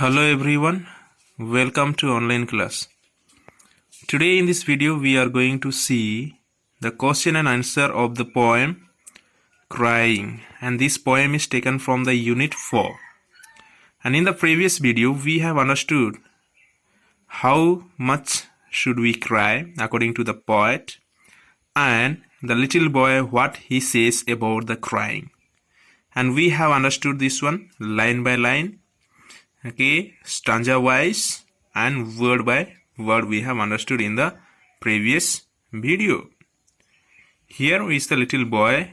Hello everyone, welcome to online class. Today in this video we are going to see the question and answer of the poem Crying, and this poem is taken from the unit 4. And in the previous video we have understood how much should we cry according to the poet and the little boy what he says about the crying. And we have understood this one line by line. Okay, stanza wise and word by word we have understood in the previous video. Here is the little boy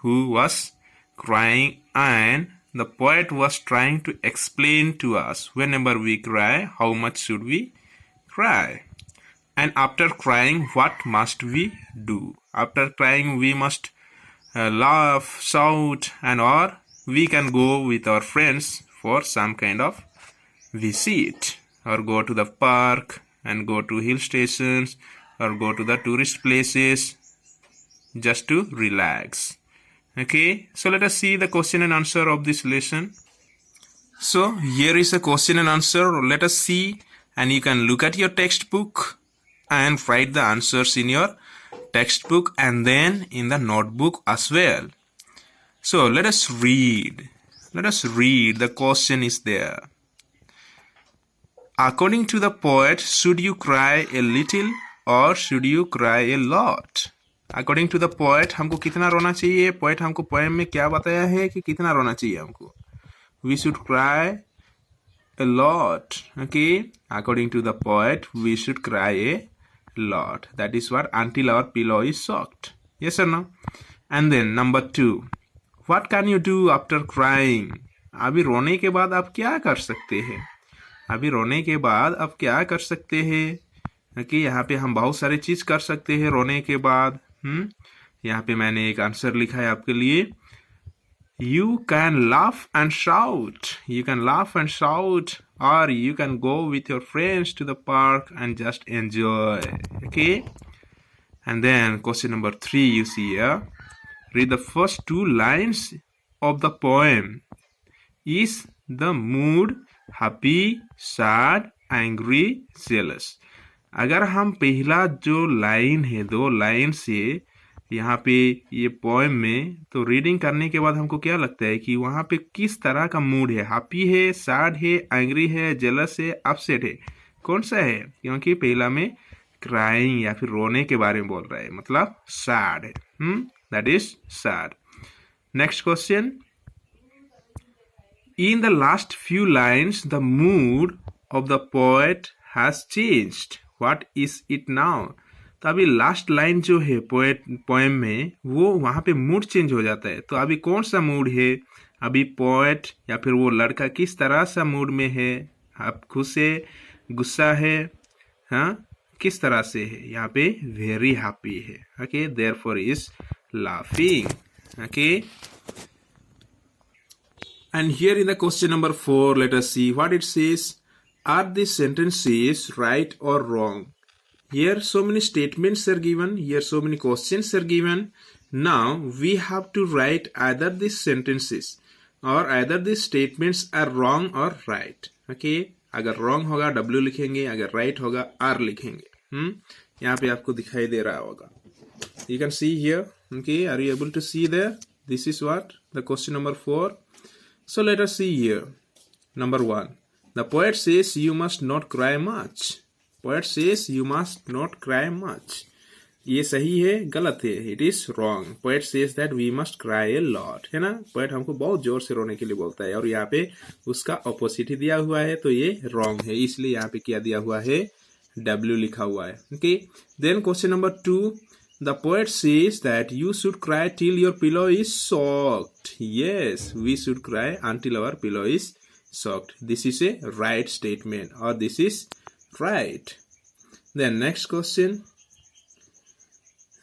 who was crying, and the poet was trying to explain to us whenever we cry, how much should we cry, and after crying what must we do. After crying we must laugh, shout, and or we can go with our friends for some kind of visit, or go to the park and go to hill stations or go to the tourist places just to relax. Okay, so let us see the question and answer of this lesson. So here is a question and answer. Let us see, and you can look at your textbook and write the answers in your textbook and then in the notebook as well. So let us read. Let us read. The question is there. According to the poet, should you cry a little or should you cry a lot? According to the poet, हमको कितना रोना चाहिए? Poet हमको poem में क्या बताया है कि कितना रोना चाहिए हमको? We should cry a lot. Okay? According to the poet, we should cry a lot. That is what, until our pillow is soaked. Yes or no? And then number 2. What can you do after crying? अभी रोने के बाद आप क्या कर सकते हैं? अभी रोने के बाद आप क्या कर सकते हैं? कि यहाँ पे हम बहुत सारी चीज कर सकते हैं रोने के बाद. यहाँ पे मैंने एक आंसर लिखा है आपके लिए. You can laugh and shout. You can laugh and shout, or you can go with your friends to the park and just enjoy. Okay? And then question number 3 you see here. Read the first 2 lines of the poem. Is the mood happy, sad, angry, jealous? अगर हम पहला जो line है 2 line से यहाँ पे ये poem में, तो रीडिंग करने के बाद हमको क्या लगता है कि वहाँ पे किस तरह का मूड है? हैप्पी है, सैड है, एंग्री है, जेलस है, अपसेट है? कौन सा है? क्योंकि पहला में क्राइंग या फिर रोने के बारे में बोल रहा है, मतलब सैड है. That is sad. Next question. In the last few lines, the mood of the poet has changed. What is it now? तो अभी लास्ट लाइन जो है पोएम में, वो वहाँ पे मूड चेंज हो जाता है. तो अभी कौन सा मूड है? अभी पोएट या फिर वो लड़का किस तरह सा मूड में है? आप खुश है, गुस्सा है, हाँ, किस तरह से है? यहाँ पे वेरी हैप्पी है. Okay, therefore is laughing. Okay, and here in the question number 4, let us see what it says. Are these sentences right or wrong? Here so many statements are given, here so many questions are given. Now we have to write either these sentences or either these statements are wrong or right. Okay, अगर wrong होगा W लिखेंगे, अगर right होगा R लिखेंगे. यहाँ पे आपको दिखाई दे रहा होगा. You can see here. Okay, are you able to see there? This is what the question number 4. So let us see here. Number 1. The poet says you must not cry much. Poet says you must not cry much. ये सही है, गलत है? It is wrong. Poet says that we must cry a lot. है ना? Poet हमको बहुत जोर से रोने के लिए बोलता है, और यहाँ पे उसका ऑपोजिट ही दिया हुआ है, तो ये wrong है. इसलिए यहाँ पे क्या दिया हुआ है? W लिखा हुआ है. Okay. Then question number 2. The poet says that you should cry till your pillow is soaked. Yes, we should cry until our pillow is soaked. This is a right statement, or this is right. Then next question.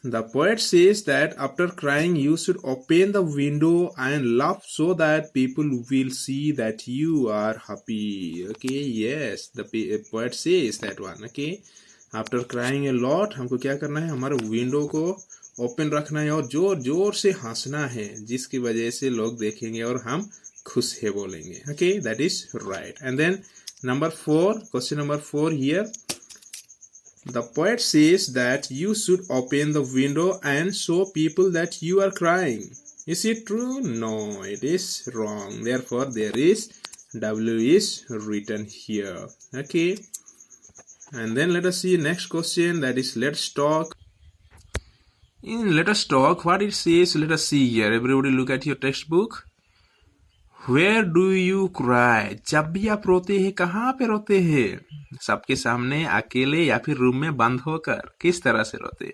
The poet says that after crying you should open the window and laugh so that people will see that you are happy. Okay, yes, the poet says that one. Okay. After crying a lot हमको क्या करना है? हमारे window को open रखना है और जोर जोर से हंसना है, जिसकी वजह से लोग देखेंगे और हम खुश है बोलेंगे. Okay, that is right. And then number 4, question number 4 here. The poet says that you should open the window and show people that you are crying. Is it true? No, it is wrong. Therefore, there is W is written here. Okay. And then let us see next question, that is let's talk. In let us talk, what it says, let us see here. Everybody look at your textbook. Where do you cry? जब भी आप रोते हैं कहाँ पे रोते हैं? सबके सामने, अकेले या फिर रूम में बंद होकर? किस तरह से रोते?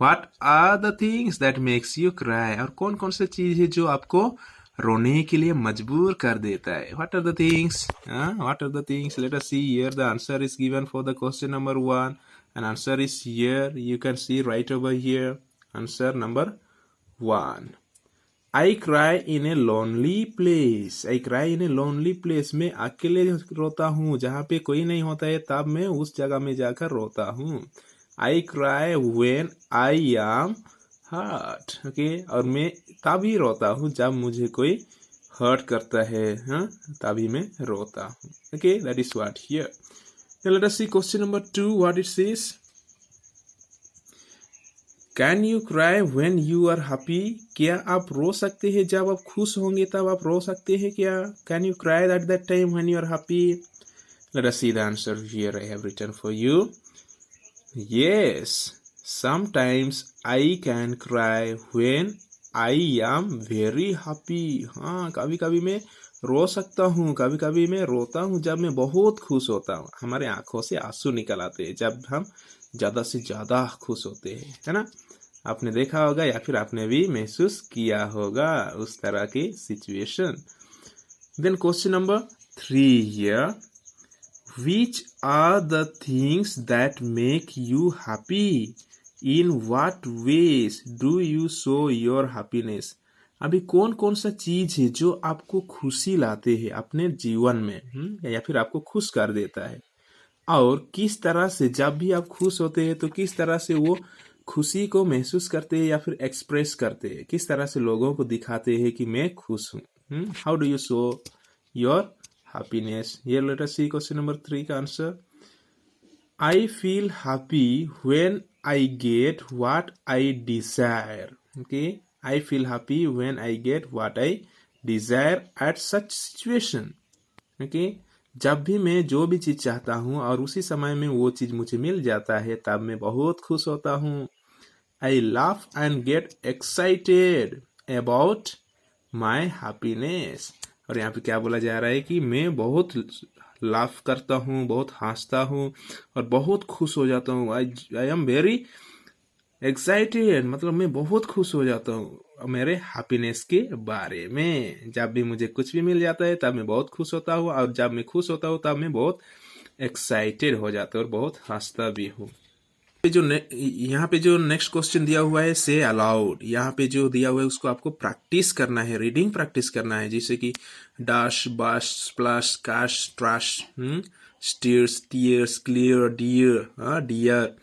What are the things that makes you cry? और कौन कौन से चीज है जो आपको रोने के लिए मजबूर कर देता है? What are the things? What are the things? Let us see here. The answer is given for the question number 1. And answer is here. You can see right over here. Answer number 1. I cry in a lonely place. I cry in a lonely place. मैं अकेले रोता हूँ, जहाँ पे कोई नहीं होता है तब मैं उस जगह में जाकर रोता हूँ. I cry when I am hurt. Okay? और मैं तभी रोता हूँ जब मुझे कोई hurt करता है, तभी मैं रोता हूँ. Okay? That is what here. Now let us see question number 2. What it says? Can you cry when you are happy? क्या आप रो सकते हैं जब आप खुश होंगे तब आप रो सकते हैं क्या? Can you cry at that time when you are happy? Let us see the answer here. I have written for you. Yes, sometimes I can cry when I am very happy. हाँ, कभी कभी मैं रो सकता हूँ, कभी कभी मैं रोता हूँ जब मैं बहुत खुश होता हूँ. हमारे आंखों से आंसू निकल आते हैं जब हम ज़्यादा से ज़्यादा खुश होते हैं, है ना? आपने देखा होगा या फिर आपने भी महसूस किया होगा उस तरह की situation. Then question number 3 here. Which are the things that make you happy? In what ways do you show your happiness? अभी कौन कौन सा चीज है जो आपको खुशी लाते हैं अपने जीवन में, या फिर आपको खुश कर देता है, और किस तरह से जब भी आप खुश होते हैं तो किस तरह से वो खुशी को महसूस करते हैं या फिर एक्सप्रेस करते हैं, किस तरह से लोगों को दिखाते हैं कि मैं खुश हूँ. How do you show your happiness? Here let us see question number 3 का answer. I feel happy when I get what I desire. Okay, I feel happy when I get what I desire at such situation. Okay, जब भी मैं जो भी चीज चाहता हूँ और उसी समय में वो चीज मुझे मिल जाता है तब मैं बहुत खुश होता हूँ. I laugh and get excited about my happiness. और यहाँ पे क्या बोला जा रहा है कि मैं बहुत लाफ करता हूँ, बहुत हंसता हूँ और बहुत खुश हो जाता हूँ. आई एम वेरी एक्साइटेड, मतलब मैं बहुत खुश हो जाता हूँ मेरे हैप्पीनेस के बारे में. जब भी मुझे कुछ भी मिल जाता है तब मैं बहुत खुश होता हूँ, और जब मैं खुश होता हूँ तब मैं बहुत एक्साइटेड हो जाता हूँ और बहुत हंसता भी हूँ. यहाँ पे जो नेक्स्ट क्वेश्चन दिया हुआ है से अलाउड, यहाँ पे जो दिया हुआ है उसको आपको प्रैक्टिस करना है, रीडिंग प्रैक्टिस करना है. जैसे कि dash, bash, splash, cash, trash, steers, tears, clear, dear, dear,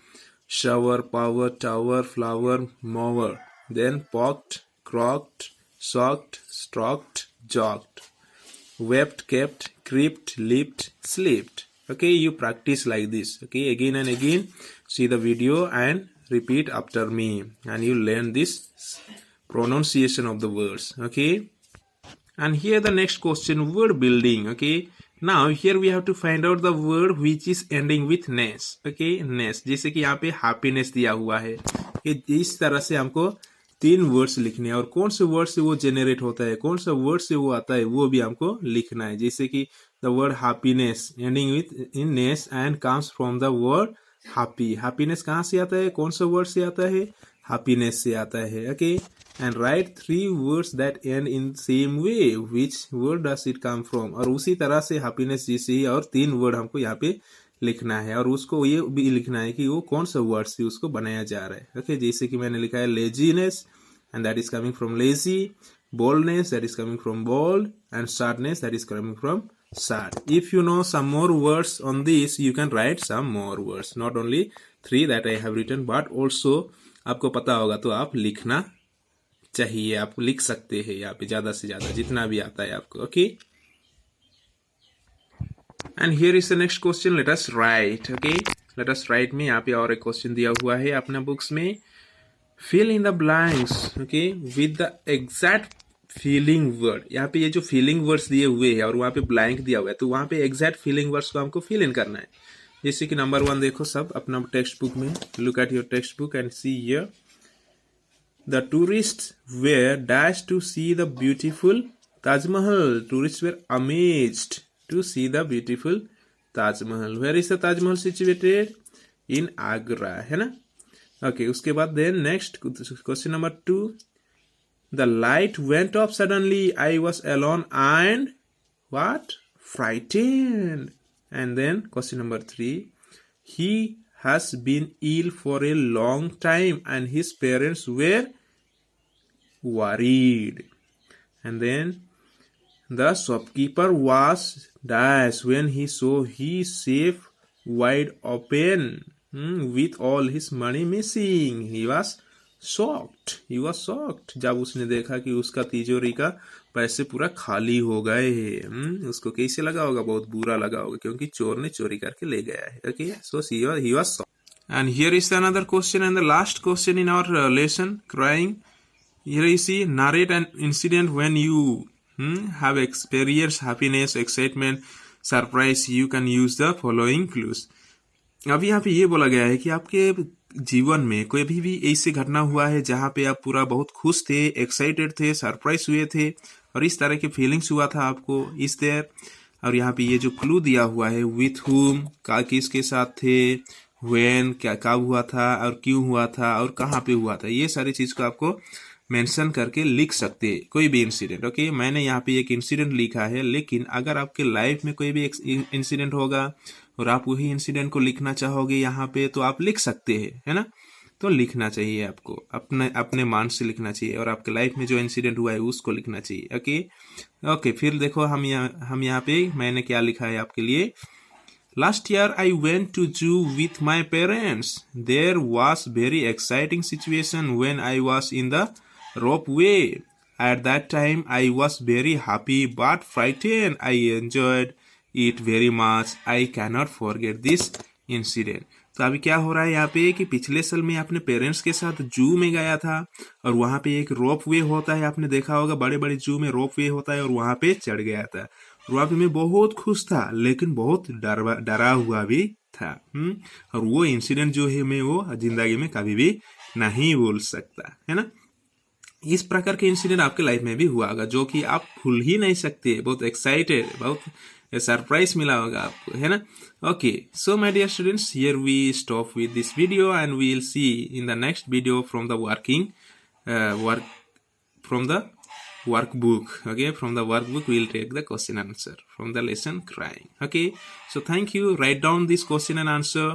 shower, power, tower, flower, mower. Then poked, crocked, socked, strocked, jogged, wept, kept, creeped, leaped, slept. Okay, you practice like this. Okay, again and again. See the video and repeat after me, and you learn this pronunciation of the words. Okay, and here the next question, word building. Okay, now here we have to find out the word which is ending with ness. Okay, ness. जैसे कि यहाँ पे happiness दिया हुआ है, ये इस तरह से हमको 3 वर्ड्स लिखने हैं, और कौन से वर्ड से वो जेनरेट होता है, कौन सा वर्ड से वो आता है, वो भी हमको लिखना है. जैसे कि the word happiness ending with in ness and comes from the word happy. happiness कहाँ से आता है, कौन सा वर्ड से आता है, happiness से आता है. Okay, and write 3 words that end in same way. Which word does it come from? और उसी तरह से happiness जैसे ही और 3 वर्ड हमको यहाँ पे लिखना है, और उसको ये भी लिखना है कि वो कौन सा वर्ड से उसको बनाया जा रहा है. ओके, जैसे कि मैंने लिखा है laziness, and that is coming from lazy, boldness, that is coming from bold, and sadness, that is coming from sad. If you know some more words on this, you can write some more words, not only 3 that I have written, but also आपको पता होगा तो आप लिखना चाहिए, आप लिख सकते हैं यहाँ पे ज्यादा से ज्यादा जितना भी आता है आपको. Okay, and here is the next question. Let us right. Okay, let us right में यहाँ पे और एक क्वेश्चन दिया हुआ है अपना बुक्स में. Fill in the blanks, okay, with the exact feeling word. यहाँ पे ये जो फीलिंग वर्ड्स दिए हुए हैं और वहाँ पे ब्लैंक दिया हुआ है, तो वहाँ पे एग्जैक्ट फीलिंग वर्ड्स को हमको फिल इन करना है. जैसे कि नंबर 1 देखो सब अपना टेक्स्ट बुक में. Look at your text book and see here. The tourists were dashed to see the beautiful Taj Mahal. Tourists were amazed to see the beautiful Taj Mahal. Where is the Taj Mahal situated? In Agra, है ना? Okay, उसके बाद then next question number 2. The light went off suddenly. I was alone and what? Frightened. And then question number 3. He has been ill for a long time and his parents were worried. And then the shopkeeper was dashed when he saw his safe wide open with all his money missing. He was shocked. He was shocked जब उसने देखा कि उसका तिजोरी का पैसे पूरा खाली हो गए हैं. उसको कैसे लगा होगा? बहुत बुरा लगा होगा क्योंकि चोर ने चोरी करके ले गया है. Okay, so he was shocked. And here is another question and the last question in our lesson, crying. Here you see, narrate an incident when you have experienced happiness, excitement, surprise. You can use the following clues. अभी यहाँ पे ये बोला गया है कि आपके जीवन में कोई भी ऐसी घटना हुआ है जहाँ पे आप पूरा बहुत खुश थे, एक्साइटेड थे, सरप्राइज हुए थे और इस तरह के फीलिंग्स हुआ था आपको इस देर. और यहाँ पे ये जो क्लू दिया हुआ है, विथ हुम, का किसके साथ थे, व्हेन, क्या कब हुआ था और क्यों हुआ था और कहाँ पे हुआ था, ये सारी चीज को आपको मेंशन करके लिख सकते हैं. कोई भी इंसिडेंट. ओके, मैंने यहाँ पे एक इंसिडेंट लिखा है, लेकिन अगर आपके लाइफ में कोई भी इंसिडेंट होगा और आप वही इंसिडेंट को लिखना चाहोगे यहाँ पे, तो आप लिख सकते हैं, है ना. तो लिखना चाहिए आपको, अपने मान से लिखना चाहिए और आपके लाइफ में जो इंसिडेंट हुआ है उसको लिखना चाहिए. ओके, फिर देखो हम यहाँ पे मैंने क्या लिखा है आपके लिए. Last year I went to zoo with my parents. There was very exciting situation when I was in the rope way. At that time I was very happy but frightened. I enjoyed it very much. I cannot forget this incident. तो अभी क्या हो रहा है यहाँ पे कि पिछले साल में अपने पेरेंट्स के साथ जू में गया था और वहां पे एक रोप वे होता है, आपने देखा होगा बड़े बड़े जू में रोप वे होता है, और वहां पे चढ़ गया था. वहां पे मैं बहुत खुश था लेकिन बहुत डरा हुआ भी था. और वो इंसिडेंट जो है मैं वो जिंदगी में कभी भी नहीं भूल सकता, है ना. इस प्रकार के इंसिडेंट आपके लाइफ में भी हुआ होगा जो कि आप भूल ही नहीं सकते. बहुत एक्साइटेड, बहुत सरप्राइज मिला होगा आपको, है ना. Okay, so my dear students, here we stop with this video and we will see in the next video from the workbook. Okay, from the workbook we'll take the question and answer from the lesson crying. Okay, so thank you. Write down this question and answer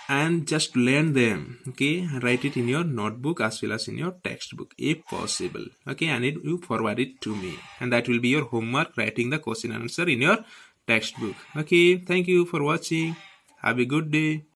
and just learn them. Okay, write it in your notebook as well as in your textbook if possible. Okay, and you forward it to me, and that will be your homework, writing the question and answer in your textbook. Okay, thank you for watching. Have a good day.